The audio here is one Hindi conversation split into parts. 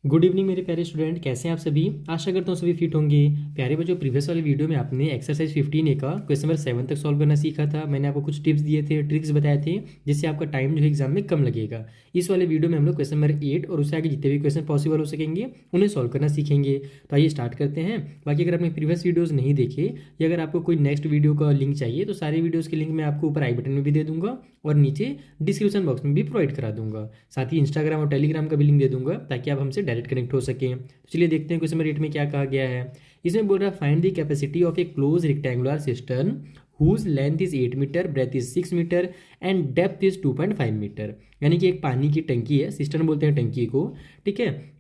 गुड इवनिंग मेरे प्यारे स्टूडेंट, कैसे हैं आप सभी। आशा करता हूँ सभी फिट होंगे। प्यारे बच्चों, प्रीवियस वाले वीडियो में आपने एक्सरसाइज 15 ए का क्वेश्चन नंबर 7 तक सॉल्व करना सीखा था। मैंने आपको कुछ टिप्स दिए थे, ट्रिक्स बताए थे, जिससे आपका टाइम जो है एग्जाम में कम लगेगा। इस वाले वीडियो में हम लोग क्वेश्चन नंबर 8 और उससे आगे जितने भी क्वेश्चन पॉसिबल हो सकेंगे उन्हें सॉल्व करना सीखेंगे। तो आइए स्टार्ट करते हैं। बाकी अगर आपने प्रीवियस वीडियोज़ नहीं देखे या अगर आपको कोई नेक्स्ट वीडियो का लिंक चाहिए तो सारे वीडियोज़ के लिंक मैं आपको ऊपर आई बटन में भी दे दूंगा और नीचे डिस्क्रिप्शन बॉक्स में भी प्रोवाइड करा दूंगा। साथ ही इंस्टाग्राम और टेलीग्राम का भी लिंक दे दूंगा ताकि आप हमसे डायरेक्ट कनेक्ट हो सकें। तो चलिए देखते हैं क्वेश्चन नंबर 8 में क्या कहा गया है। इसमें बोल रहा है find the capacity of a close rectangular system whose length is 8 metre, breadth is 6 metre and depth is 2.5 metre. यानी कि एक पानी की टंकी है, सिस्टम बोलते हैं टंकी को, ठीक है,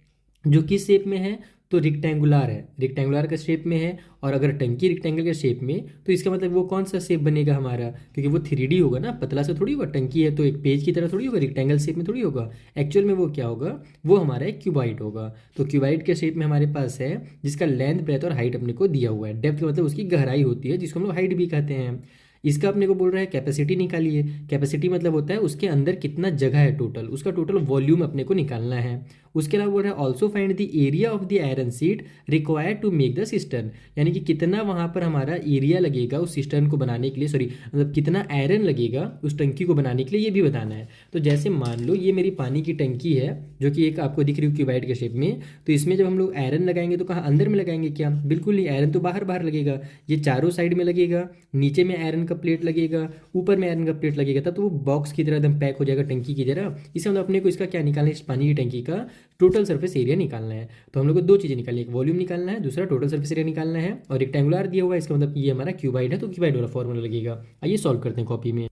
जो किस शेप में है तो रेक्टेंगुलर है, रेक्टेंगुलर का शेप में है। और अगर टंकी रेक्टेंगल के शेप में तो इसका मतलब वो कौन सा शेप बनेगा हमारा, क्योंकि वो 3D होगा ना, पतला सा थोड़ी होगा। टंकी है तो एक पेज की तरह थोड़ी होगा, रेक्टेंगल शेप में थोड़ी होगा। एक्चुअल में वो क्या होगा, वो हमारा एक क्यूबाइड होगा। तो क्यूबाइड के शेप में हमारे पास है, जिसका लेंथ, ब्रेथ और हाइट अपने को दिया हुआ है। डेप्थ मतलब उसकी गहराई होती है, जिसको हम लोग हाइट भी कहते हैं। इसका अपने को बोल रहा है कैपेसिटी निकालिए। कैपेसिटी मतलब होता है उसके अंदर कितना जगह है टोटल, उसका टोटल वॉल्यूम अपने को निकालना है। उसके अलावा बोल रहा है also find the area of the iron sheet required to make the cistern. यानी कि कितना वहाँ पर हमारा एरिया लगेगा उस सिस्टर्न को बनाने के लिए, सॉरी मतलब कितना आयरन लगेगा उस टंकी को बनाने के लिए, ये भी बताना है। तो जैसे मान लो ये मेरी पानी की टंकी है जो कि एक आपको दिख रही है क्यूबाइड के शेप में। तो इसमें जब हम लोग आयरन लगाएंगे तो कहाँ अंदर में लगाएंगे क्या, बिल्कुल नहीं, आयरन तो बाहर बाहर लगेगा। ये चारों साइड में लगेगा, नीचे में आयरन का प्लेट लगेगा, ऊपर में आयरन का प्लेट लगेगा, तब तो वो बॉक्स की तरह एकदम पैक हो जाएगा टंकी की तरह। इससे मतलब अपने को इसका क्या निकालना है, इस पानी की टंकी का टोटल सरफेस एरिया निकालना है। तो हम लोग को दो चीज़ें निकालनी है, एक वॉल्यूम निकालना है, दूसरा टोटल सरफेस एरिया निकालना है। और रेक्टेंगुलर दिया हुआ है, इसका मतलब ये हमारा क्यूबाइड है तो क्यूबाइड वाला फॉर्मूला लगेगा। आइए सॉल्व करते हैं कॉपी में।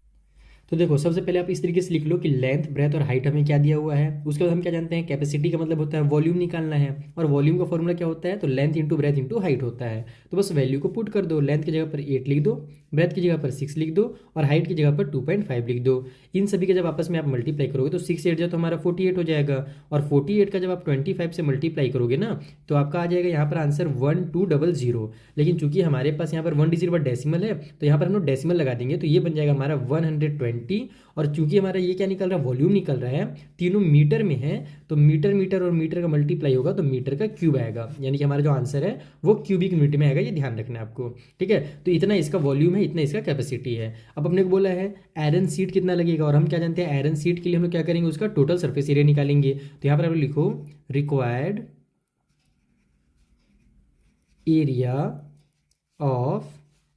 तो देखो सबसे पहले आप इस तरीके से लिख लो कि लेंथ, ब्रेथ और हाइट हमें क्या दिया हुआ है। उसके बाद हम क्या जानते हैं, कैपेसिटी का मतलब होता है वॉल्यूम निकालना है। और वॉल्यूम का फॉर्मूला क्या होता है, तो length into breadth into height होता है। तो बस वैल्यू को पुट कर दो। लेंथ की जगह पर 8 लिख दो, ब्रेथ की जगह पर 6 लिख दो और हाइट की जगह पर 2.5 लिख दो। इन सभी का जब आपस में आप मल्टीप्लाई करोगे तो 6 8 जो तो हमारा 48 हो जाएगा। और 48 का जब आप 25 से मल्टीप्लाई करोगे ना तो आपका आ जाएगा यहाँ पर आंसर 1200। लेकिन चूंकि हमारे पास यहाँ पर 1 डिजिट पर डेसिमल है तो यहाँ पर हम लोग डेसिमल लगा देंगे, तो ये बन जाएगा हमारा 120। और चूंकि हमारा ये क्या निकल रहा है, वॉल्यूम निकल रहा है, तीनों मीटर में है, तो मीटर मीटर और मीटर का मल्टीप्लाई होगा तो मीटर का क्यूब आएगा। यानी कि हमारा जो आंसर है वो क्यूबिक यूनिट में आएगा, ये ध्यान रखना है आपको, ठीक है। तो इतना इसका वॉल्यूम है, इतना इसका कैपेसिटी है। अब अपने को बोला है आयरन सीट कितना लगेगा, और हम क्या जानते हैं आयरन सीट के लिए हम लोग क्या करेंगे, उसका टोटल सरफेस एरिया निकालेंगे। तो यहाँ पर आप लिखो required area of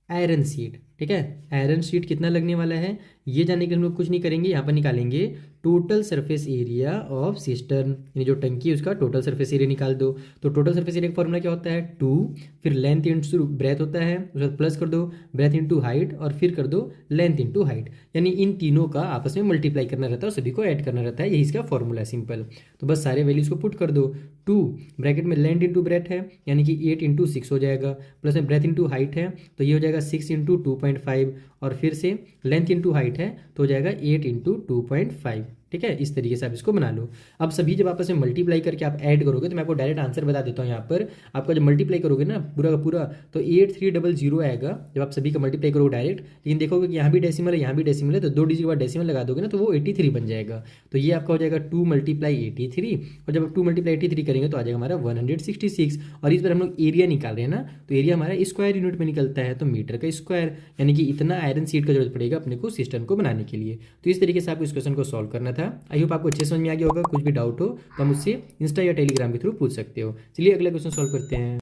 iron seat, ठीक है। आयरन शीट कितना लगने वाला है ये जानने के लिए हम लोग कुछ नहीं करेंगे, यहाँ पर निकालेंगे total surface area of cistern, यानी जो टंकी है उसका टोटल सरफेस एरिया निकाल दो। तो टोटल सरफेस एरिया का फॉर्मूला क्या होता है, 2, फिर लेंथ इंटू ब्रेथ होता है, उसके बाद प्लस कर दो ब्रेथ इंटू हाइट और फिर कर दो लेंथ इंटू हाइट। यानी इन तीनों का आपस में मल्टीप्लाई करना रहता है और सभी को ऐड करना रहता है, यही इसका फॉर्मूला है, सिंपल। तो बस सारे वैल्यूज को पुट कर दो। 2 ब्रैकेट में लेंथ इंटू ब्रेथ है यानी कि 8 इंटू 6 हो जाएगा, प्लस में ब्रेथ इंटू हाइट है तो ये हो जाएगा 6 इंटू 2.5, और फिर से लेंथ इंटू हाइट है तो हो जाएगा 8 इंटू 2.5, ठीक है। इस तरीके से आप इसको बना लो। अब सभी जब आपस में मल्टीप्लाई करके आप ऐड करोगे तो मैं आपको डायरेक्ट आंसर बता देता हूँ। यहाँ पर आपका जब मल्टीप्लाई करोगे ना पूरा का पूरा तो 8300 आएगा जब आप सभी का मल्टीप्लाई करोगे डायरेक्ट। लेकिन देखोगे कि यहाँ भी डेसिमल है, यहाँ भी डेसिमल है, तो 2 डिजिट के बाद डेसिमल लगा दोगे ना तो वो 83 बन जाएगा। तो ये आपका हो जाएगा 2 × 83, और जब आप 2 × 83 करेंगे तो आ जाएगा हमारा 166। और इस पर हम लोग एरिया निकाल रहे हैं ना, तो एरिया हमारा स्क्वायर यूनिट में निकलता है, तो मीटर का स्क्वायर, यानी कि इतना आयरन सीट का जरूरत पड़ेगा अपने को सिस्टम को बनाने के लिए। तो इस तरीके से आपको इस क्वेश्चन को सॉल्व करना था। आई होप आपको अच्छे समझ में आ गया होगा। कुछ भी डाउट हो तो मुझसे इंस्टा या टेलीग्राम के थ्रू पूछ सकते हो। चलिए अगला क्वेश्चन सॉल्व करते हैं।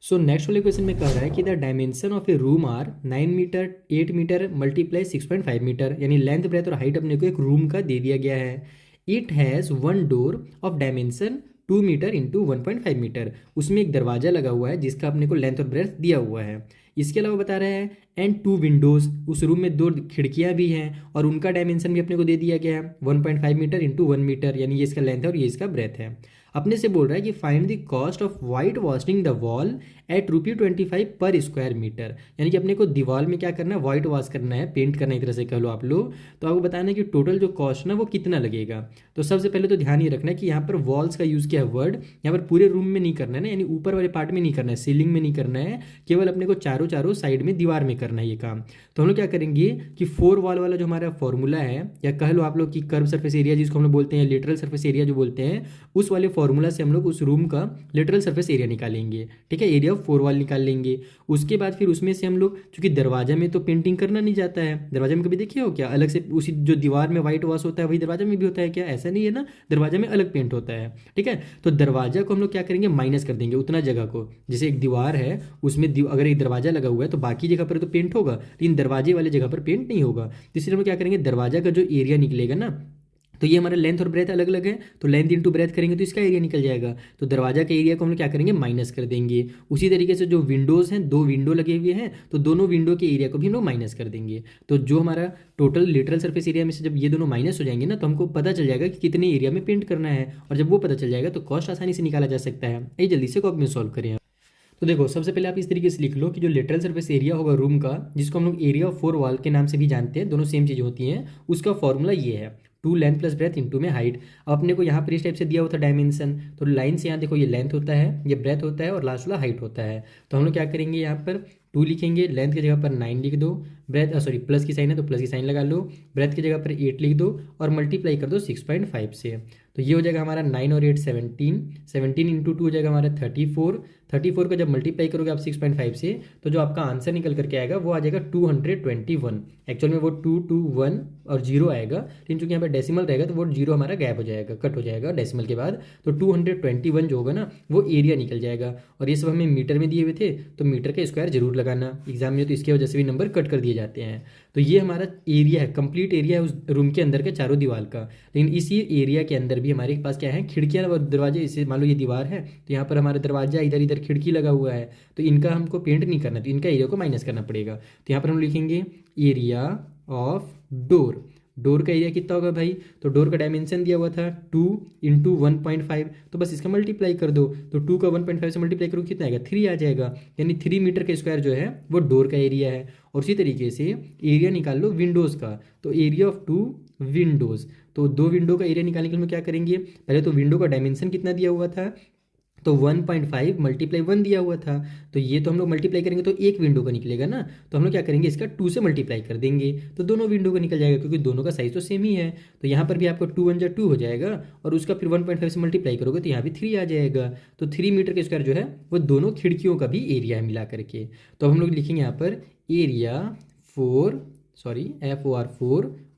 सो नेक्स्ट वाले क्वेश्चन में कह रहा है कि the dimension of a room are 9 metre, 8 metre multiply 6.5 metre, यानी लेंथ, ब्रेथ और हाइट अपने को एक रूम का दे दिया गया है। It has one door of dimension 2 metre into 1.5 metre, उसमें एक दरवाजा लगा हुआ है जिसका अपने को लेंथ और ब्रेथ दिया हुआ है। इसके अलावा बता रहे हैं एंड 2 विंडोज़, उस रूम में 2 खिड़कियां भी हैं और उनका डायमेंशन भी अपने को दे दिया गया है 1.5 मीटर इंटू 1 मीटर, यानी ये इसका लेंथ है और ये इसका ब्रेथ है। अपने से बोल रहा है कि find the cost of white washing the wall at ₹25 पर स्क्वायर मीटर। यानी कि अपने को दीवार में क्या करना है, व्हाइट वॉश करना है, पेंट करना है, एक तरह से कह लो आप लोग। तो आपको बताना है कि टोटल जो कॉस्ट ना वो कितना लगेगा। तो सबसे पहले तो ध्यान ये रखना है कि यहाँ पर वॉल्स का यूज़ किया है वर्ड, यहाँ पर पूरे रूम में नहीं करना है ना, यानी ऊपर वाले पार्ट में नहीं करना है, सीलिंग में नहीं करना है, केवल अपने को चारों चारों साइड में दीवार में करना है ये काम। तो हम लोग क्या करेंगे कि 4 वॉल वाला जो हमारा फॉर्मूला है, या कह लो आप लोग कि कर्व सरफेस एरिया जिसको हम लोग बोलते हैं, लेटरल सरफेस एरिया जो बोलते हैं, उस वाले फॉर्मूला से हम लोग उस रूम का लेटरल सरफेस एरिया निकालेंगे। ठीक है, एरिया ऑफ 4 वॉल निकाल लेंगे। उसके बाद फिर उसमें से हम लोग, चूंकि दरवाजा में तो पेंटिंग करना नहीं जाता है, दरवाजा में कभी देखिए हो क्या, अलग से उसी जो दीवार में व्हाइट वॉश होता है वही दरवाजा में भी होता है क्या, ऐसा नहीं है ना, दरवाजा में अलग पेंट होता है। ठीक है, तो दरवाजा को हम लोग क्या करेंगे, माइनस कर देंगे उतना जगह को। जैसे एक दीवार है उसमें अगर एक दरवाजा लगा हुआ है तो बाकी जगह पर तो पेंट होगा, लेकिन दरवाजे वाले जगह पर पेंट नहीं होगा। तो इसलिए हम क्या करेंगे, दरवाजा का जो एरिया निकलेगा ना, तो ये हमारा लेंथ और ब्रेथ अलग अलग है, तो लेंथ इंटू ब्रेथ करेंगे तो इसका एरिया निकल जाएगा। तो दरवाजा के एरिया को हम लोग क्या करेंगे, माइनस कर देंगे। उसी तरीके से जो विंडोज़ हैं, 2 विंडो लगे हुए हैं, तो दोनों विंडो के एरिया को भी हम लोग माइनस कर देंगे। तो जो हमारा टोटल लेटरल सरफेस एरिया में से जब ये दोनों माइनस हो जाएंगे ना, तो हमको पता चल जाएगा कि कितने एरिया में पेंट करना है, और जब वो पता चल जाएगा तो कॉस्ट आसानी से निकाला जा सकता है। ये जल्दी से कॉपी में सॉल्व करें। तो देखो, सबसे पहले आप इस तरीके से लिख लो कि जो लेटरल सरफेस एरिया होगा रूम का, जिसको हम लोग एरिया ऑफ 4 वॉल के नाम से भी जानते हैं, दोनों सेम चीज़ होती हैं, उसका फॉर्मूला ये है 2 लेंथ प्लस ब्रेथ इंटू में हाइट। अब अपने को यहाँ पर इस टाइप से दिया हुआ था डायमेंशन, तो लाइन से यहाँ देखो ये लेंथ होता है, ये ब्रेथ होता है, और लास्ट वाला हाइट होता है। तो हम लोग क्या करेंगे, यहाँ पर 2 लिखेंगे, लेंथ की जगह पर 9 लिख दो, ब्रेथ सॉरी प्लस की साइन है तो प्लस की साइन लगा लो, ब्रेथ की जगह पर 8 लिख दो, और मल्टीप्लाई कर दो 6.5 से। तो ये हो जाएगा हमारा 9 और 8 17, 17 इंटू 2 हो जाएगा हमारा 34, 34 का जब मल्टीप्लाई करोगे आप 6.5 से, तो जो आपका आंसर निकल करके आएगा वो आ जाएगा 221। एक्चुअल में वो 221 और 0 आएगा, लेकिन चूंकि यहाँ पर डेसिमल रहेगा तो वो 0 हमारा गैप हो जाएगा, कट हो जाएगा डेसिमल के बाद। तो 221 जो होगा ना वो एरिया निकल जाएगा। और ये सब हमें मीटर में दिए हुए थे, तो मीटर का स्क्वायर जरूर लगाना एग्जाम में, तो इसकी वजह से भी नंबर कट कर दिए जाते हैं। तो ये हमारा एरिया है, कंप्लीट एरिया है उस रूम के अंदर के चारों दीवार का। लेकिन इसी एरिया के अंदर भी हमारे पास क्या है, खिड़कियाँ और दरवाजे। इसे मान लो ये दीवार है, तो यहाँ पर हमारा दरवाजा, इधर इधर खिड़की लगा हुआ है, तो इनका हमको पेंट नहीं करना, तो इनका एरिया को माइनस करना पड़ेगा। तो यहाँ पर हम लिखेंगे एरिया ऑफ डोर। डोर का एरिया कितना होगा भाई, तो डोर का डायमेंशन दिया हुआ था 2 इंटू 1.5, तो बस इसका मल्टीप्लाई कर दो। तो 2 का 1.5 से मल्टीप्लाई करो कितना आएगा, 3 आ जाएगा। यानी 3 मीटर का स्क्वायर जो है वो डोर का एरिया है। और उसी तरीके से एरिया निकाल लो विंडोज़ का, तो एरिया ऑफ 2 विंडोज़। तो 2 विंडो का एरिया निकालने के लिए क्या करेंगे, पहले तो विंडो का डायमेंशन कितना दिया हुआ था, तो 1.5 मल्टीप्लाई 1 दिया हुआ था, तो ये तो हम लोग मल्टीप्लाई करेंगे तो एक विंडो का निकलेगा ना, तो हम लोग क्या करेंगे, इसका 2 से मल्टीप्लाई कर देंगे, तो दोनों विंडो का निकल जाएगा, क्योंकि दोनों का साइज तो सेम ही है। तो यहाँ पर भी आपको 2 1 2 हो जाएगा, और उसका फिर 1.5 से मल्टीप्लाई करोगे तो यहाँ भी 3 आ जाएगा। तो 3 मीटर के स्क्वायर जो है वो दोनों खिड़कियों का भी एरिया है मिला करके। तो अब हम लोग लिखेंगे यहाँ पर एरिया FOR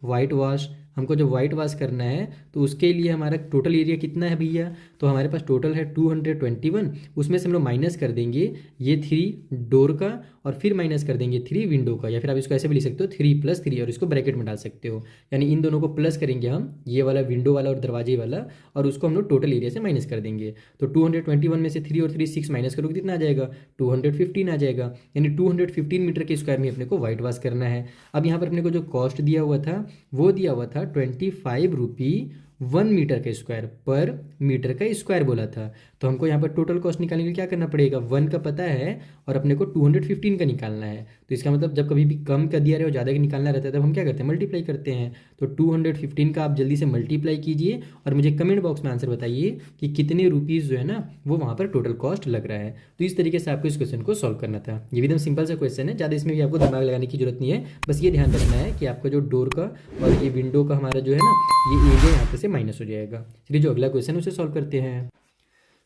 वाइट वॉश। हमको जो वाइट वॉश करना है तो उसके लिए हमारा टोटल एरिया कितना है भैया, तो हमारे पास टोटल है 221, उसमें से हम लोग माइनस कर देंगे ये 3 डोर का, और फिर माइनस कर देंगे 3 विंडो का, या फिर आप इसको ऐसे भी लिख सकते हो 3 + 3, और इसको ब्रैकेट में डाल सकते हो। यानी इन दोनों को प्लस करेंगे हम, ये वाला विंडो वाला और दरवाजे वाला, और उसको हम लोग टोटल एरिया से माइनस कर देंगे। तो 221 में से 3 और 3 6 माइनस करोगे कितना आ जाएगा, 215 आ जाएगा। यानी 215 मीटर के स्क्वायर में अपने को वाइट वॉश करना है। अब यहाँ पर अपने को जो कॉस्ट दिया हुआ था वो दिया हुआ था 25 रुपी 1 मीटर का स्क्वायर, पर मीटर का स्क्वायर बोला था। तो हमको यहाँ पर टोटल कॉस्ट निकालने के लिए क्या करना पड़ेगा, 1 का पता है और अपने को 215 का निकालना है। तो इसका मतलब जब कभी भी कम का दिया रहे और ज़्यादा का निकालना रहता है तब हम क्या करते हैं, मल्टीप्लाई करते हैं। तो 215 का आप जल्दी से मल्टीप्लाई कीजिए और मुझे कमेंट बॉक्स में आंसर बताइए कि कितने रुपीज़ जो है ना वो वहाँ पर टोटल कॉस्ट लग रहा है। तो इस तरीके से आपको इस क्वेश्चन को सॉल्व करना था। ये भी एकदम सिंपल सा क्वेश्चन है, ज़्यादा इसमें भी आपको दिमाग लगाने की जरूरत नहीं है। बस ये ध्यान रखना है कि आपका जो डोर का और ये विंडो का हमारा जो है ना ये एरिया यहाँ पे से माइनस हो जाएगा। चलिए जो अगला क्वेश्चन है उसे सॉल्व करते हैं।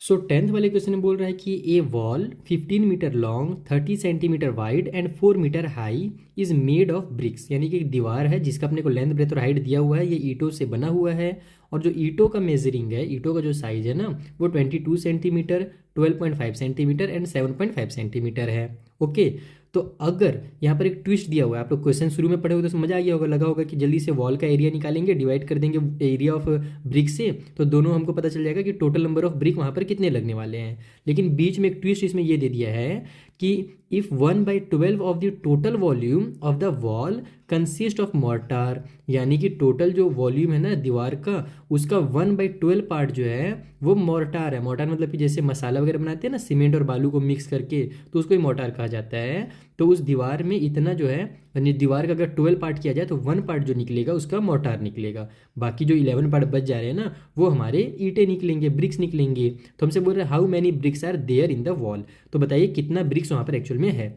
सो 10th वाले क्वेश्चन में बोल रहा है कि a wall 15 metre long 30 centimetre wide and 4 metre high is made of bricks. यानी कि एक दीवार है जिसका अपने को लेंथ ब्रेथ और हाइट दिया हुआ है, ये ईंटों से बना हुआ है। और जो ईंटों का मेजरिंग है, ईंटों का जो साइज है ना वो 22 सेंटीमीटर, 12.5 सेंटीमीटर एंड 7.5 सेंटीमीटर है। ओके, तो अगर यहाँ पर एक ट्विस्ट दिया हुआ है, आप लोग क्वेश्चन शुरू में पढ़े हुए तो मजा आ गया होगा, लगा होगा कि जल्दी से वॉल का एरिया निकालेंगे, डिवाइड कर देंगे एरिया ऑफ ब्रिक से, तो दोनों हमको पता चल जाएगा कि टोटल नंबर ऑफ ब्रिक वहाँ पर कितने लगने वाले हैं। लेकिन बीच में एक ट्विस्ट इसमें ये दे दिया है कि if 1/12 of the total volume of the wall consist of mortar, यानी कि टोटल जो वॉल्यूम है ना दीवार का, उसका 1/12 पार्ट जो है वो मोर्टार है। मोर्टार मतलब कि जैसे मसाला वगैरह बनाते हैं ना सीमेंट और बालू को मिक्स करके, तो उसको ही मोर्टार कहा जाता है। तो उस दीवार में इतना जो है, यानी दीवार का अगर 12 पार्ट किया जाए तो 1 पार्ट जो निकलेगा उसका मोर्टार निकलेगा, बाकी जो 11 पार्ट बच जा रहे हैं ना वो हमारे ईंटें निकलेंगे, ब्रिक्स निकलेंगे। तो हमसे बोल रहे हैं how many bricks are there in the wall, तो बताइए कितना ब्रिक्स वहाँ पर एक्चुअल में है।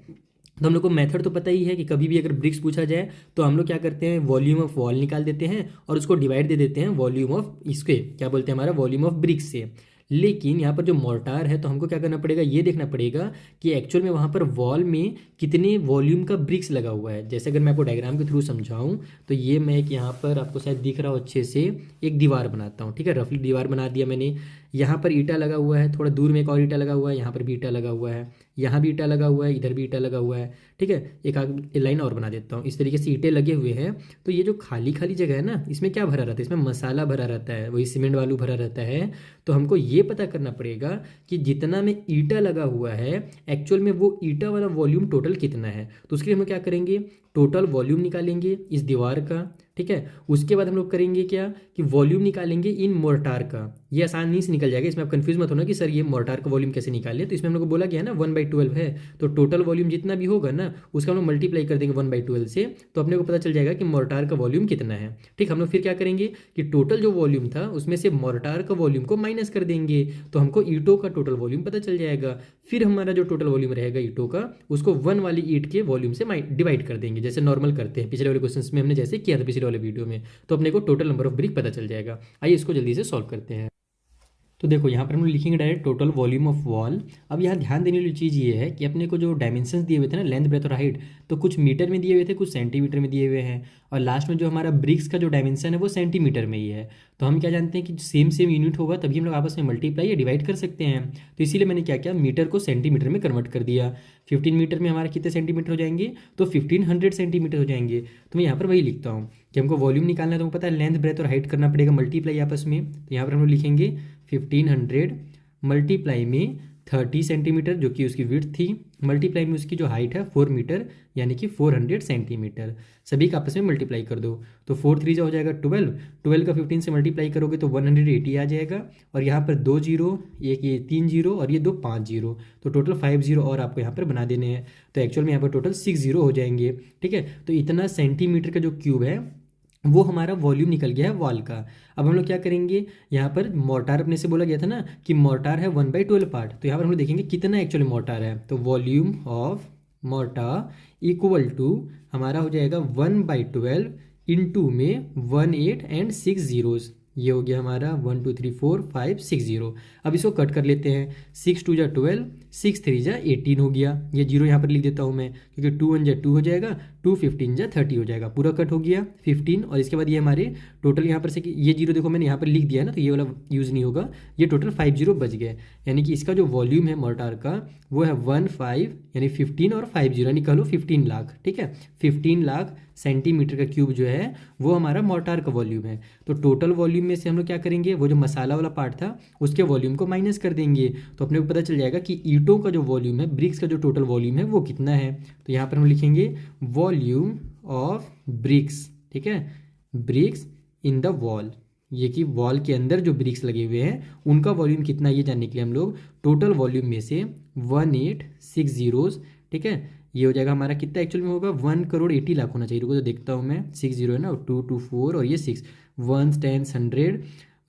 तो हम लोग को मेथड तो पता ही है कि कभी भी अगर ब्रिक्स पूछा जाए तो हम लोग क्या करते हैं, वॉल्यूम ऑफ वॉल निकाल देते हैं और उसको डिवाइड दे देते हैं वॉल्यूम ऑफ इसके, क्या बोलते हैं, हमारा वॉल्यूम ऑफ ब्रिक्स से। लेकिन यहाँ पर जो मोर्टार है तो हमको क्या करना पड़ेगा, ये देखना पड़ेगा कि एक्चुअल में वहाँ पर वॉल में कितने वॉल्यूम का ब्रिक्स लगा हुआ है। जैसे अगर मैं आपको डायग्राम के थ्रू समझाऊं तो ये मैं एक यहाँ पर आपको शायद दिख रहा हो अच्छे से, एक दीवार बनाता हूँ, ठीक है, रफली दीवार बना दिया मैंने। यहाँ पर ईंटा लगा हुआ है, थोड़ा दूर में एक और ईंटा लगा हुआ है, यहाँ पर भी ईंटा लगा हुआ है, यहाँ भी ईंटा लगा हुआ है, इधर भी ईंटा लगा हुआ है, ठीक है। एक आगे लाइन और बना देता हूँ, इस तरीके से ईंटें लगे हुए हैं। तो ये जो खाली खाली जगह है ना, इसमें क्या भरा रहता है, इसमें मसाला भरा रहता है, वही सीमेंट वालू भरा रहता है। तो हमको ये पता करना पड़ेगा कि जितना में ईंटा लगा हुआ है एक्चुअल में वो ईंटा वाला वॉल्यूम टोटल कितना है। तो उसके लिए हम क्या करेंगे, टोटल वॉल्यूम निकालेंगे इस दीवार का, ठीक है। उसके बाद हम लोग करेंगे क्या कि वॉल्यूम निकालेंगे इन मोर्टार का। ये आसानी से निकल जाएगा, इसमें आप कंफ्यूज मत होना कि सर ये मोर्टार का वॉल्यूम कैसे निकाले। तो इसमें हम लोग को बोला गया है ना 1/12 है, तो टोटल वॉल्यूम जितना भी होगा ना उसका हम लोग मल्टीप्लाई कर देंगे 1/12 से, तो अपने को पता चल जाएगा कि मोर्टार का वॉल्यूम कितना है। ठीक, हम लोग फिर क्या करेंगे कि टोटल जो वॉल्यूम था उसमें से मोर्टार का वॉल्यूम को माइनस कर देंगे, तो हमको ईंटों का टोटल वॉल्यूम पता चल जाएगा। फिर हमारा जो टोटल वॉल्यूम रहेगा ईंटों का, उसको 1 वाली ईंट के वॉल्यूम से डिवाइड कर देंगे, जैसे नॉर्मल करते हैं पिछले वाले क्वेश्चंस में हमने जैसे किया था पिछले वाले वीडियो में। तो अपने को टोटल नंबर ऑफ ब्रिक पता चल जाएगा। आइए इसको जल्दी से सॉल्व करते हैं। तो देखो यहाँ पर हम लिखेंगे direct total volume of wall. अब यहाँ ध्यान देने वाली चीज़ ये है कि अपने को जो डायमेंशंस दिए हुए थे ना, लेंथ ब्रेथ और हाइट, तो कुछ मीटर में दिए हुए थे, कुछ सेंटीमीटर में दिए हुए हैं, और लास्ट में जो हमारा ब्रिक्स का जो डायमेंशन है वो सेंटीमीटर में ही है। तो हम क्या जानते हैं कि सेम सेम यूनिट होगा तभी हम लोग आपस में मल्टीप्लाई या डिवाइड कर सकते हैं। तो इसीलिए मैंने क्या किया, मीटर को सेंटीमीटर में कन्वर्ट कर दिया। 15 मीटर में हमारे कितने सेंटीमीटर हो जाएंगे, तो 1500 सेंटीमीटर हो जाएंगे। तो मैं यहाँ पर वही लिखता हूँ कि हमको वॉल्यूम निकालना है, तो हमको पता है लेंथ ब्रेथ और हाइट करना पड़ेगा मल्टीप्लाई आपस में। तो यहाँ पर हम लोग लिखेंगे 1500 मल्टीप्लाई में 30 सेंटीमीटर जो कि उसकी विड्थ थी, मल्टीप्लाई में उसकी जो हाइट है 4 मीटर यानी कि 400 सेंटीमीटर। सभी का आपस में मल्टीप्लाई कर दो, तो 4 3 हो जाएगा 12, 12 का 15 से मल्टीप्लाई करोगे तो 180 आ जाएगा। और यहाँ पर 2 जीरो, एक ये 3 जीरो और ये 2 5 जीरो, तो टोटल 5 जीरो और आपको यहाँ पर बना देने हैं। तो एक्चुअल में यहाँ पर टोटल 6 जीरो हो जाएंगे। ठीक है, तो इतना सेंटीमीटर का जो क्यूब है वो हमारा वॉल्यूम निकल गया है वॉल का। अब हम लोग क्या करेंगे, यहाँ पर मोर्टार अपने से बोला गया था ना कि मोर्टार है 1/12 पार्ट, तो यहाँ पर हम लोग देखेंगे कितना एक्चुअली मोर्टार है। तो volume of mortar equal to हमारा हो जाएगा 1/12 इंटू में 18 एंड 6 जीरोज़, ये हो गया हमारा 1 2 3 4 5 6 जीरो। अब इसको कट कर लेते हैं, 6 2 जा 12, 6 3 जा 18 हो गया। ये जीरो यहाँ पर लिख देता हूँ मैं, क्योंकि 2 1 जा 2 हो जाएगा, 2 15 जा 30 हो जाएगा, पूरा कट हो गया 15। और इसके बाद ये हमारे टोटल यहाँ पर से ये जीरो देखो मैंने यहाँ पर लिख दिया है ना, तो ये वाला यूज़ नहीं होगा, ये टोटल 5 जीरो बच गए। यानी कि इसका जो वॉल्यूम है मोर्टार का वो है 15 यानी 15 और 5 जीरो यानी कह लो 15 लाख। ठीक है, 15 लाख सेंटीमीटर का क्यूब जो है वो हमारा मोर्टार का वॉल्यूम है। तो टोटल वॉल्यूम में से हम लोग क्या करेंगे, वो जो मसाला वाला पार्ट था उसके वॉल्यूम को माइनस कर देंगे, तो अपने को पता चल जाएगा कि ईंटों का जो वॉल्यूम है, ब्रिक्स का जो टोटल वॉल्यूम है वो कितना है। तो यहाँ पर हम लिखेंगे वॉल्यूम ऑफ ब्रिक्स, ठीक है, ब्रिक्स इन द वॉल, ये कि वॉल के अंदर जो ब्रिक्स लगे हुए हैं उनका वॉल्यूम कितना है ये जानने के लिए हम लोग टोटल वॉल्यूम में से 1860 जीरोज़, ठीक है, ये हो जाएगा हमारा कितना एक्चुअल में होगा 1 करोड़ 80 लाख होना चाहिए। रुको तो देखता हूँ मैं, 6 जीरो है ना, 2 2 4 और ये 6 1 10 100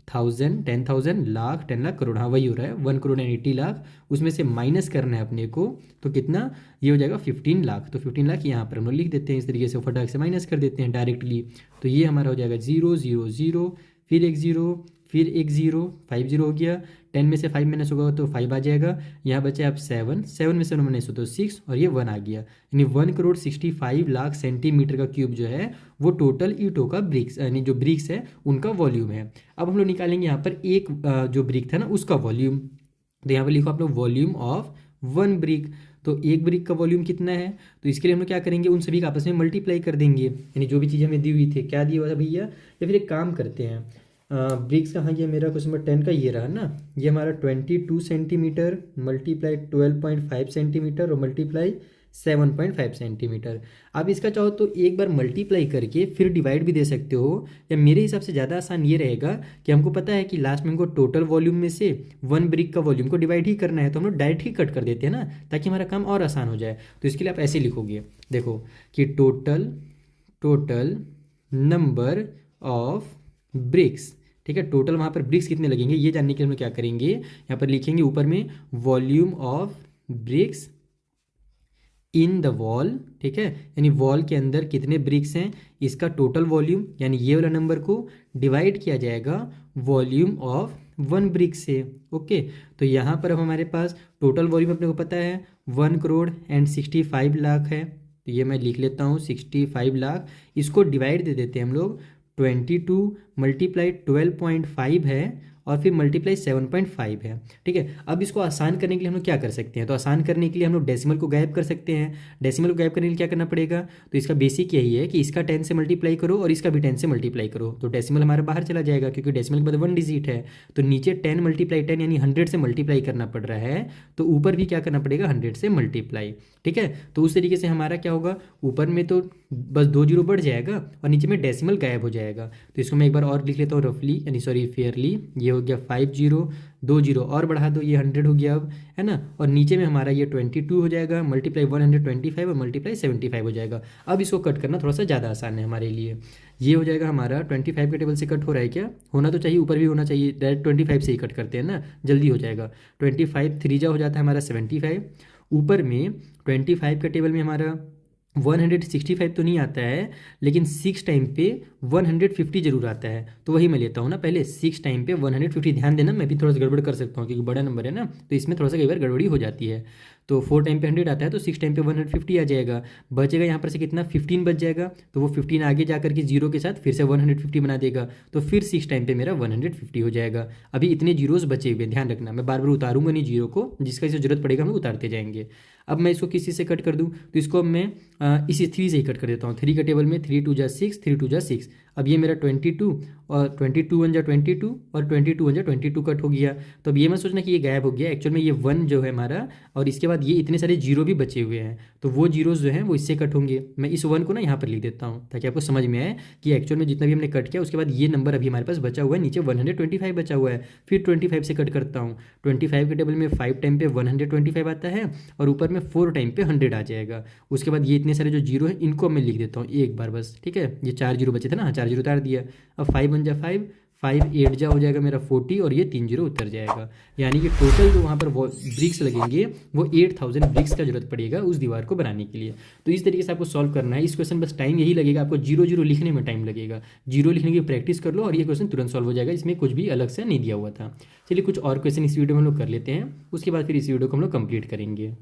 1000 10,000 लाख 10 लाख करोड़, हाँ वही हो रहा है 1 करोड़ 80 लाख। उसमें से माइनस करना है अपने को, तो कितना ये हो जाएगा 15 लाख। तो 15 लाख यहाँ पर हम लोग लिख देते हैं इस तरीके से, फटाक से माइनस कर देते हैं डायरेक्टली। तो ये हमारा हो जाएगा 0 0 0 फिर एक जीरो फिर एक जीरो, 5 जीरो हो गया। 10 में से 5 माइनस होगा तो 5 आ जाएगा। यहाँ बचे आप 7, 7 में से 9 माइनस हो तो 6 और ये 1 आ गया। यानी 1 करोड़ 65 लाख सेंटीमीटर का क्यूब जो है वो टोटल ईंटों का ब्रिक्स यानी जो ब्रिक्स है उनका वॉल्यूम है। अब हम लोग निकालेंगे यहाँ पर एक जो ब्रिक था ना उसका वॉल्यूम। तो यहाँ पर लिखो आप लोग वॉल्यूम ऑफ 1 ब्रिक। तो एक ब्रिक का वॉल्यूम कितना है, तो इसके लिए हम लोग क्या करेंगे, उन सभी का आपस में मल्टीप्लाई कर देंगे। यानी जो भी चीज़ हमें दी हुई थी, क्या दिया हुआ था भैया, या फिर एक काम करते हैं, ब्रिक्स कहाँ गया मेरा, क्वेश्चन नंबर 10 का ये रहा ना, ये हमारा 22 सेंटीमीटर मल्टीप्लाई 12.5 सेंटीमीटर और मल्टीप्लाई 7.5 सेंटीमीटर। अब इसका चाहो तो एक बार मल्टीप्लाई करके फिर डिवाइड भी दे सकते हो, या मेरे हिसाब से ज़्यादा आसान ये रहेगा कि हमको पता है कि लास्ट में हमको टोटल वॉल्यूम में से वन ब्रिक का वॉल्यूम को डिवाइड ही करना है, तो हम लोग डायरेक्ट ही कट कर देते हैं ना, ताकि हमारा काम और आसान हो जाए। तो इसके लिए आप ऐसे लिखोगे, देखो कि टोटल नंबर ऑफ ब्रिक्स, ठीक है, टोटल वहाँ पर ब्रिक्स कितने लगेंगे ये जानने के लिए हम लोग क्या करेंगे, यहाँ पर लिखेंगे ऊपर में volume of BRICS in the wall, ठीक है, यानी वॉल के अंदर कितने ब्रिक्स हैं इसका टोटल वॉल्यूम, यानी ये वाला नंबर को डिवाइड किया जाएगा वॉल्यूम ऑफ वन ब्रिक से। ओके, तो यहाँ पर अब हमारे पास टोटल वॉल्यूम अपने को पता है 1,65,00,000 है, तो ये मैं लिख लेता हूँ 65 लाख। इसको डिवाइड दे देते हैं हम लोग, 22 मल्टीप्लाई 12.5 है और फिर मल्टीप्लाई 7.5 है, ठीक है। अब इसको आसान करने के लिए हम लोग क्या कर सकते हैं, तो आसान करने के लिए हम लोग डेसिमल को गायब कर सकते हैं। डेसिमल को गायब करने के लिए क्या करना पड़ेगा, तो इसका बेसिक यही है कि इसका 10 से मल्टीप्लाई करो और इसका भी 10 से मल्टीप्लाई करो, तो डेसिमल हमारा बाहर चला जाएगा, क्योंकि डेसिमल के बाद 1 डिजिट है, तो नीचे 10 मल्टीप्लाई 10 यानी 100 से मल्टीप्लाई करना पड़ रहा है, तो ऊपर भी क्या करना पड़ेगा 100 से मल्टीप्लाई, ठीक है। तो उस तरीके से हमारा क्या होगा, ऊपर में तो बस 2 जीरो बढ़ जाएगा और नीचे में डेसिमल गायब हो जाएगा। तो इसको मैं एक बार और लिख लेता हूँ रफली, यानी सॉरी फेयरली, ये हो गया 5 जीरो, 2 जीरो और बढ़ा दो, ये 100 हो गया अब, है ना, और नीचे में हमारा ये 22 हो जाएगा, मल्टीप्लाई 125 और मल्टीप्लाई 75 हो जाएगा। अब इसको कट करना थोड़ा सा ज़्यादा आसान है हमारे लिए। ये हो जाएगा हमारा 25 के टेबल से कट हो रहा है क्या, होना तो चाहिए, ऊपर भी होना चाहिए, डायरेक्ट 25 से ही कट करते हैं ना, जल्दी हो जाएगा। 25 3 जा हो जाता है हमारा 75, ऊपर में 25 का टेबल में हमारा 165 तो नहीं आता है, लेकिन 6 टाइम पे 150 जरूर आता है, तो वही मैं लेता हूँ ना पहले 6 टाइम पे 150। ध्यान देना, मैं भी थोड़ा सा गड़बड़ कर सकता हूँ क्योंकि बड़ा नंबर है ना, तो इसमें थोड़ा सा कई बार गड़बड़ी हो जाती है। तो 4 टाइम पे 100 आता है, तो 6 टाइम पे 150 आ जाएगा, बचेगा यहाँ पर से कितना 15 बच जाएगा, तो वो 15 आगे जा करके जीरो के साथ फिर से 150 बना देगा, तो फिर 6 टाइम पे मेरा 150 हो जाएगा। अभी इतने जीरोस बचे हुए, ध्यान रखना, मैं बार बार उतारूंगा नहीं जीरो को, जिसका इसे जरूरत पड़ेगा हम उतारते जाएंगे। अब मैं इसको किसी से कट कर दूँ, तो इसको मैं इसी 3 से ही कट कर देता हूँ। 3 का टेबल में 3 2 जा 6, 3 2 जा 6, अब ये मेरा 22 और 22 1 जा 22 और 22 1 जा 22 कट हो गया। तो अब ये मत सोचना कि ये गायब हो गया, एक्चुअल में ये 1 जो है हमारा, और इसके बाद ये इतने सारे जीरो भी बचे हुए हैं, तो वो जीरोस जो हैं वो इससे कट होंगे। मैं इस 1 को ना यहाँ पर लिख देता हूँ ताकि आपको समझ में आए कि एक्चुअल में जितना भी हमने कट किया उसके बाद ये नंबर अभी हमारे पास बचा हुआ है, नीचे 125 बचा हुआ है। फिर 25 से कट करता हूँ, 25 के टेबल में 5 टाइम पे 125 आता है और ऊपर में 4 टाइम पे 100 आ जाएगा। उसके बाद ये इतने सारे जो जीरो है इनको मैं लिख देता हूँ एक बार बस, ठीक है। ये 4 जीरो बचे थे ना, 4 जीरो उतार दिया। अब 5 1 जा 5, 5 8 जा हो जाएगा मेरा 40 और ये 3 जीरो उतर जाएगा, यानी कि टोटल जो वहाँ पर ब्रिक्स लगेंगे वो 8000 ब्रिक्स का जरूरत पड़ेगा उस दीवार को बनाने के लिए। तो इस तरीके से आपको सॉल्व करना है इस क्वेश्चन, बस टाइम यही लगेगा, आपको जीरो जीरो लिखने में टाइम लगेगा, जीरो लिखने की प्रैक्टिस कर लो और ये क्वेश्चन तुरंत सॉल्व हो जाएगा, इसमें कुछ भी अलग से नहीं दिया हुआ था। चलिए कुछ और क्वेश्चन इस वीडियो में हम लोग कर लेते हैं, उसके बाद फिर इस वीडियो को हम लोग कंप्लीट करेंगे।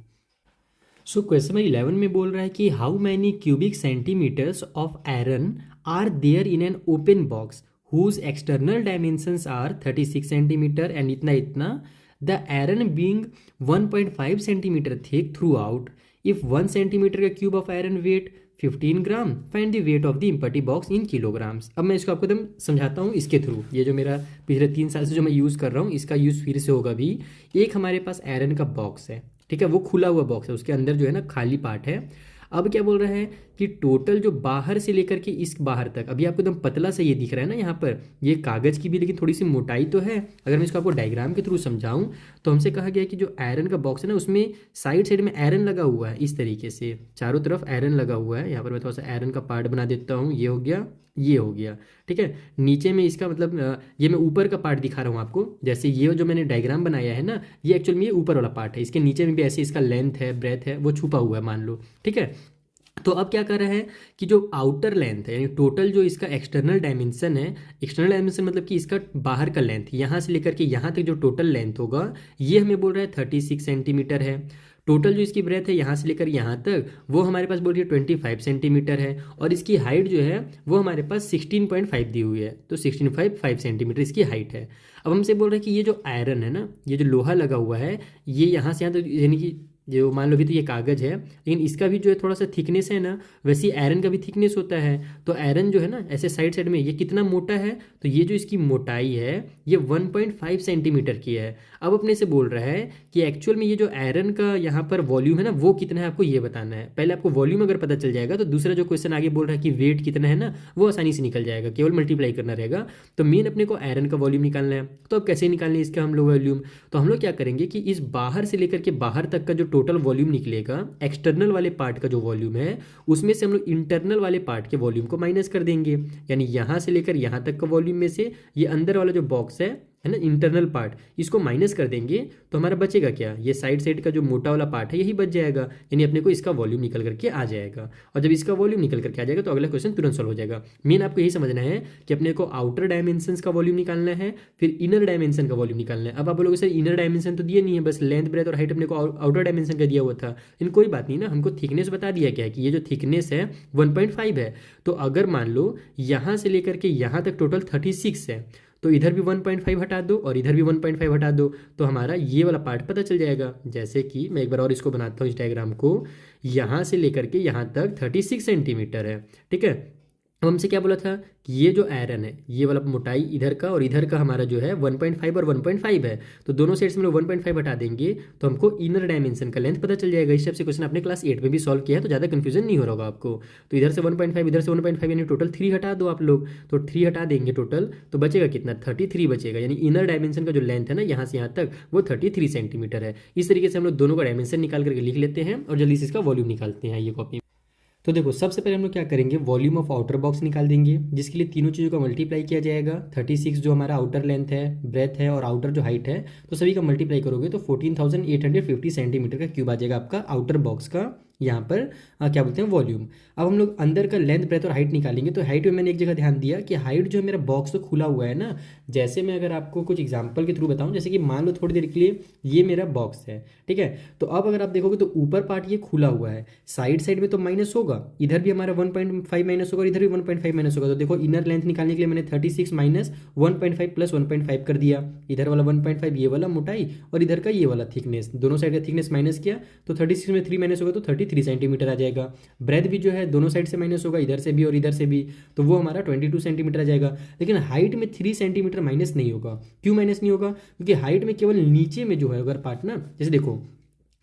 सो क्वेश्चन नंबर 11 में बोल रहा है कि how many cubic centimetres of iron are there in an open box whose external dimensions are 36 centimetre and इतना इतना, the iron being 1.5 centimetre thick throughout, if 1 centimetre का cube of iron weight 15 gram, find the weight of the empty box in kilograms. अब मैं इसको आपको एकदम समझाता हूँ इसके थ्रू, ये जो मेरा पिछले 3 साल से जो मैं यूज़ कर रहा हूँ इसका यूज़ फिर से होगा भी। एक हमारे पास आयरन का बॉक्स है, ठीक है, वो खुला हुआ बॉक्स है, उसके अंदर जो है ना खाली पार्ट है। अब क्या बोल रहा है कि टोटल जो बाहर से लेकर के इस बाहर तक, अभी आपको एकदम पतला सा ये दिख रहा है ना यहाँ पर, ये कागज़ की भी लेकिन थोड़ी सी मोटाई तो है। अगर मैं इसको आपको डायग्राम के थ्रू समझाऊं तो हमसे कहा गया है कि जो आयरन का बॉक्स है ना उसमें साइड साइड में आयरन लगा हुआ है, इस तरीके से चारों तरफ आयरन लगा हुआ है। यहाँ पर मैं थोड़ा सा आयरन का पार्ट बना देता हूँ, ये हो गया, ये हो गया, ठीक है। नीचे में इसका मतलब ये मैं ऊपर का पार्ट दिखा रहा हूँ आपको, जैसे ये जो मैंने डायग्राम बनाया है ना, ये एक्चुअल में ये ऊपर वाला पार्ट है, इसके नीचे में भी ऐसे इसका लेंथ है, ब्रेथ है, वो छुपा हुआ है मान लो, ठीक है। तो अब क्या कर रहा है कि जो आउटर लेंथ है, यानी टोटल जो इसका एक्सटर्नल डायमेंशन है, एक्सटर्नल डायमेंशन मतलब कि इसका बाहर का लेंथ, यहाँ से लेकर के यहाँ तक जो टोटल लेंथ होगा ये हमें बोल रहा है 36 सेंटीमीटर है। टोटल जो इसकी ब्रेथ है यहाँ से लेकर यहाँ तक वो हमारे पास बोल रही है 25 सेंटीमीटर है, और इसकी हाइट जो है वो हमारे पास 16.5 दी हुई है, तो 16.5 सेंटीमीटर इसकी हाइट है। अब हमसे बोल रहे हैं कि ये जो आयरन है ना, ये जो लोहा लगा हुआ है, ये यहाँ से यहाँ तक यानी कि जो मान लो भी तो ये कागज़ है, लेकिन इसका भी जो है थोड़ा सा थिकनेस है ना, वैसे ही आयरन का भी थिकनेस होता है। तो आयरन जो है ना ऐसे साइड साइड में ये कितना मोटा है, तो ये जो इसकी मोटाई है ये 1.5 सेंटीमीटर की है। अब अपने से बोल रहा है कि एक्चुअल में ये जो आयरन का यहाँ पर वॉल्यूम है ना वो कितना है, आपको ये बताना है। पहले आपको वॉल्यूम अगर पता चल जाएगा तो दूसरा जो क्वेश्चन आगे बोल रहा है कि वेट कितना है ना, वो आसानी से निकल जाएगा, केवल मल्टीप्लाई करना रहेगा। तो मेन अपने को आयरन का वॉल्यूम निकालना है। तो अब कैसे निकालने इसका हम लोग वॉल्यूम, तो हम लोग क्या करेंगे कि इस बाहर से लेकर के बाहर तक का जो टोटल वॉल्यूम निकलेगा, एक्सटर्नल वाले पार्ट का जो वॉल्यूम है उसमें से हम लोग इंटरनल वाले पार्ट के वॉल्यूम को माइनस कर देंगे। यानी यहाँ से लेकर यहाँ तक का वॉल्यूम में से ये अंदर वाला जो बॉक्स है ना, इंटरनल पार्ट, इसको माइनस कर देंगे तो हमारा बचेगा क्या, ये साइड साइड का जो मोटा वाला पार्ट है यही बच जाएगा। यानी अपने को इसका वॉल्यूम निकल करके आ जाएगा। और जब इसका वॉल्यूम निकल करके आ जाएगा तो अगला क्वेश्चन तुरंत सॉल्व हो जाएगा। मेन आपको यही समझना है कि अपने को आउटर डायमेंशन का वॉल्यूम निकालना है, फिर इनर डायमेंशन का वॉल्यूम निकालना है। अब आप बोलोगे सर इनर डायमेंशन तो दिए नहीं है, बस लेंथ ब्रेथ और हाइट अपने को आउटर डायमेंशन का दिया हुआ था। लेकिन कोई बात नहीं ना, हमको थिकनेस बता दिया क्या है कि ये जो थिकनेस है 1.5 है। तो अगर मान लो यहाँ से लेकर के यहाँ तक टोटल 36 है, तो इधर भी 1.5 हटा दो और इधर भी 1.5 हटा दो, तो हमारा ये वाला पार्ट पता चल जाएगा। जैसे कि मैं एक बार और इसको बनाता हूँ इस डायग्राम को, यहाँ से लेकर के यहाँ तक 36 सेंटीमीटर है, ठीक है। अब हमसे क्या बोला था कि ये जो आयरन है ये वाला मोटाई इधर का और इधर का हमारा जो है 1.5 और 1.5 है, तो दोनों साइड से हम लोग 1.5 हटा देंगे तो हमको इनर डायमेंशन का लेंथ पता चल जाएगा। इस टाइप से क्वेश्चन आपने क्लास 8 में भी सॉल्व किया है, तो ज़्यादा कंफ्यूजन नहीं हो रहा होगा आपको। तो इधर से 1.5 इधर से 1.5 यानी टोटल 3 हटा दो आप लोग, तो 3 हटा देंगे टोटल, तो बचेगा कितना, 33 बचेगा। यानी इनर डायमेंशन का जो लेंथ है ना यहाँ से यहाँ तक वो 33 सेंटीमीटर है। इस तरीके से हम लोग दोनों का डायमेंशन निकाल करके लिख लेते हैं और जल्दी से इसका वॉल्यूम निकालते हैं ये कॉपी। तो देखो सबसे पहले हम लोग क्या करेंगे, वॉल्यूम ऑफ आउटर बॉक्स निकाल देंगे, जिसके लिए तीनों चीज़ों का मल्टीप्लाई किया जाएगा। 36 जो हमारा आउटर लेंथ है, ब्रेथ है और आउटर जो हाइट है, तो सभी का मल्टीप्लाई करोगे तो 14,850 सेंटीमीटर का क्यूब आ जाएगा आपका आउटर बॉक्स का यहाँ पर क्या बोलते हैं वॉल्यूम। अब हम लोग अंदर का लेंथ ब्रेथ और हाइट निकालेंगे। तो हाइट में मैंने एक जगह ध्यान दिया कि हाइट जो है मेरा बॉक्स तो खुला हुआ है ना, जैसे मैं अगर आपको कुछ एग्जांपल के थ्रू बताऊं, जैसे कि मान लो थोड़ी देर के लिए ये मेरा बॉक्स है, ठीक है। तो अब अगर आप देखोगे तो ऊपर पार्ट ये खुला हुआ है, साइड साइड में तो माइनस होगा, इधर भी हमारा 1.5 माइनस होगा और इधर भी 1.5 माइनस होगा। तो देखो इनर लेंथ निकालने के लिए मैंने 36 माइनस 1.5 प्लस 1.5 कर दिया, इधर वाला 1.5 ये वाला मोटाई और इधर का ये वाला थिकनेस, दोनों साइड का थिकनेस माइनस किया तो 36 में 3 माइनस होगा तो 33 सेंटीमीटर आ जाएगा। ब्रेथ भी जो है दोनों साइड से माइनस होगा, इधर से भी और इधर से भी, तो वो हमारा 22 सेंटीमीटर आ जाएगा। लेकिन हाइट में 3 सेंटीमीटर माइनस नहीं होगा। क्यों माइनस नहीं होगा, क्योंकि हाइट में केवल नीचे में जो है अगर पार्ट ना, जैसे देखो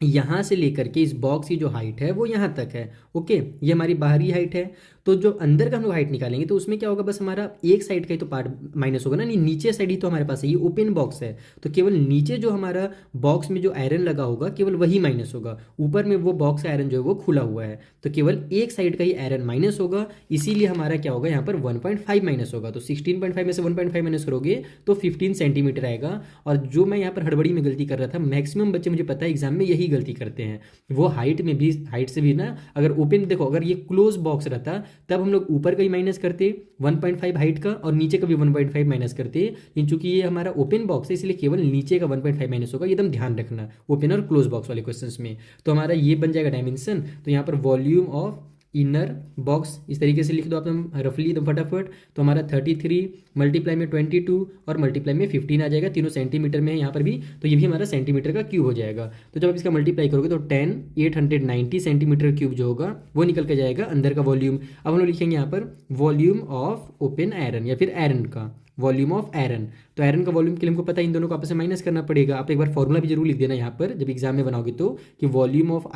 यहाँ से लेकर के इस बॉक्स की जो हाइट है वो यहाँ तक है, ओके, ये हमारी बाहरी हाइट है। तो जो अंदर का हम लोग हाइट निकालेंगे तो उसमें क्या होगा, बस हमारा एक साइड का ही तो पार्ट माइनस होगा ना, नहीं नीचे साइड ही तो हमारे पास है, ये ओपन बॉक्स है, तो केवल नीचे जो हमारा बॉक्स में जो आयरन लगा होगा केवल वही माइनस होगा। ऊपर में वो बॉक्स आयरन जो है वो खुला हुआ है, तो केवल एक साइड का ही आयरन माइनस होगा। इसीलिए हमारा क्या होगा यहाँ पर 1.5 माइनस होगा। तो 16.5 में से 1.5 माइनस करोगे तो 15 सेंटीमीटर आएगा। और जो मैं यहाँ पर हड़बड़ी में गलती कर रहा था, मैक्सिमम बच्चे मुझे पता है एग्जाम में यही गलती करते हैं, वो हाइट में भी, हाइट से भी ना, अगर ओपन देखो अगर ये क्लोज बॉक्स रहता तब हम लोग ऊपर का ही माइनस करते 1.5 हाइट का और नीचे का भी 1.5 माइनस करते, लेकिन चूंकि ये हमारा ओपन बॉक्स है इसलिए केवल नीचे का 1.5 माइनस होगा। एकदम ध्यान रखना ओपन और क्लोज बॉक्स वाले क्वेश्चंस में। तो हमारा ये बन जाएगा डायमेंशन। तो यहाँ पर वॉल्यूम ऑफ इनर बॉक्स इस तरीके से लिख दो आप रफली एकदम फटाफट। तो हमारा 33 मल्टीप्लाई में 22 और मल्टीप्लाई में 15 आ जाएगा, तीनों सेंटीमीटर में है यहाँ पर भी, तो ये भी हमारा सेंटीमीटर का क्यूब हो जाएगा। तो जब आप इसका मल्टीप्लाई करोगे तो 890 सेंटीमीटर क्यूब जो होगा वो निकल के जाएगा अंदर का वॉल्यूम। अब हम लोग लिखेंगे यहाँ पर वॉल्यूम ऑफ ओपन आयरन या फिर आयरन का वॉल्यूम ऑफ आयरन। तो आयरन का वॉल्यूम के लिए हमको पता है इन दोनों को आपस में माइनस करना पड़ेगा। आप एक बार फॉर्मूला भी जरूर लिख देना यहाँ पर जब एग्जाम में बनाओगे तो, कि volume of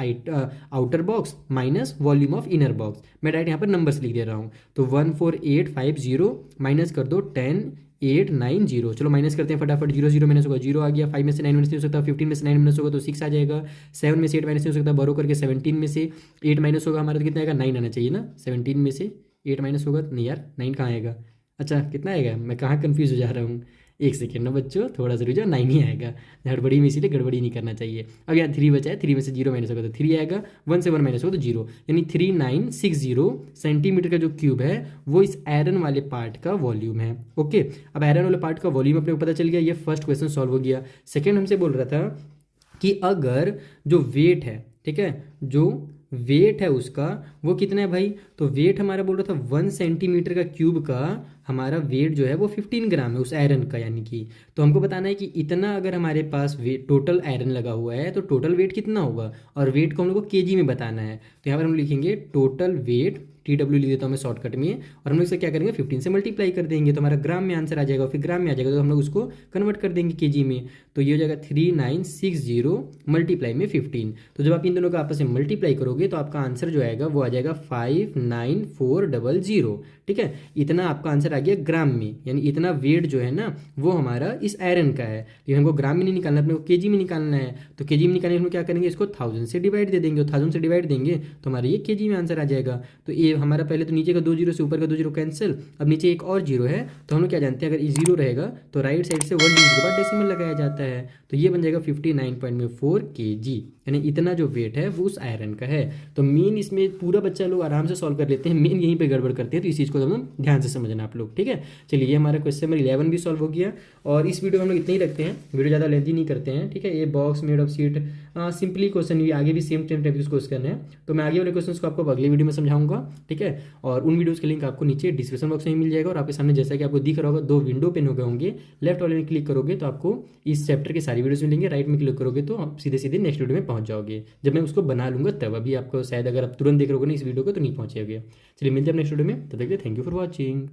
outer box minus volume of inner box. मैं डायरेक्ट यहाँ पर नंबर्स लिख दे रहा हूँ। तो 14850 माइनस कर दो 10890। चलो माइनस करते हैं फटाफट। 0 0 माइनस होगा 0 आ गया, 5 में से 9 माइनस नहीं हो सकता, 15 में से 9 माइनस होगा तो 6 आ जाएगा, 7 में से 8 माइनस नहीं हो सकता, बरो करके 17 में से 8 माइनस होगा हमारा तो कितना आएगा, 9 आना चाहिए ना। 17 में से 8 माइनस होगा नहीं यार, 9 कहाँ आएगा, अच्छा कितना आएगा, मैं कहाँ कंफ्यूज हो जा रहा हूँ, एक सेकेंड ना बच्चों, थोड़ा सा रुझा, 9 ही आएगा। गड़बड़ी में इसीलिए गड़बड़ी नहीं करना चाहिए। अब यहाँ 3 बचा है, 3 में से 0 माइनस होगा तो 3 आएगा, 1 से 1 माइनस होगा तो 0, यानी 3960 सेंटीमीटर का जो क्यूब है वो इस आयरन वाले पार्ट का वॉल्यूम है। ओके, अब आयरन वाले पार्ट का वॉल्यूम अपने को पता चल गया, ये फर्स्ट क्वेश्चन सॉल्व हो गया। सेकेंड हमसे बोल रहा था कि अगर जो वेट है, ठीक है, जो वेट है उसका वो कितना है भाई, तो वेट हमारा बोल रहा था 1 सेंटीमीटर का क्यूब का हमारा वेट जो है वो 15 ग्राम है उस आयरन का, यानी कि तो हमको बताना है कि इतना अगर हमारे पास वेट टोटल आयरन लगा हुआ है तो टोटल वेट कितना होगा, और वेट को हम लोग को केजी में बताना है। तो यहाँ पर हम लिखेंगे टोटल वेट, TW लिख देता हूँ मैं शॉर्टकट में, और हम लोग इसे क्या करेंगे 15 से मल्टीप्लाई कर देंगे तो हमारा ग्राम में आंसर आ जाएगा, फिर ग्राम में आ जाएगा तो हम लोग उसको कन्वर्ट कर देंगे केजी में। तो ये हो जाएगा 3960 मल्टीप्लाई में 15। तो जब आप इन दोनों का आपस में मल्टीप्लाई करोगे तो आपका आंसर जो आएगा वो आ जाएगा 59400। ठीक है, इतना आपका आंसर आ गया ग्राम में, यानी इतना वेट जो है ना वो हमारा इस आयरन का है। लेकिन हमको ग्राम में नहीं निकालना, अपने को केजी में निकालना है। तो केजी में निकालने के लिए क्या करेंगे, इसको 1000 से डिवाइड दे देंगे, 1000 से डिवाइड देंगे तो हमारा ये केजी में आंसर आ जाएगा। तो ये हमारा पहले तो नीचे का 2 जीरो से ऊपर का 2 जीरो कैंसिल, अब नीचे एक और जीरो है तो हम लोग क्या जानते हैं, अगर ये जीरो रहेगा तो राइट साइड से 1 डिजिट के बाद डेसिमल लगाया जाता है। तो ये बन जाएगा 59.4 kg, यानी इतना जो वेट है वो उस आयरन का है। तो मेन इसमें पूरा बच्चा लोग आराम से सॉल्व कर लेते हैं, मेन यहीं पे गड़बड़ करते हैं, तो इस चीज़ को हम ध्यान से समझना आप लोग। ठीक है, चलिए ये हमारा क्वेश्चन नंबर 11 भी सॉल्व हो गया। और इस वीडियो में हम लोग इतना ही रखते हैं, वीडियो ज़्यादा लेंथी नहीं करते हैं। ठीक है, ये box made of sheet simply question, ये आगे भी सेम टाइप के क्वेश्चन है, तो मैं आगे वाले क्वेश्चन को आपको अगले वीडियो में समझाऊंगा। ठीक है, और उन वीडियोस के लिंक आपको नीचे डिस्क्रिप्शन बॉक्स में मिल जाएगा, और आपके सामने जैसा कि आपको दिख रहा होगा 2 विंडो पेन हो गए होंगे, लेफ्ट वाले में क्लिक करोगे तो आपको इस चैप्टर के सारी वीडियोस मिलेंगे, राइट में क्लिक करोगे तो आप सीधे सीधे नेक्स्ट वीडियो में पहुंच जाओगे। जब मैं उसको बना लूंगा तब, अभी आपको शायद अगर आप तुरंत देख रहोगे ना इस वीडियो को तो नहीं पहुंचेगे। चलिए मिलते हैं नेक्स्ट वीडियो में, तब तक के लिए थैंक यू फॉर वॉचिंग।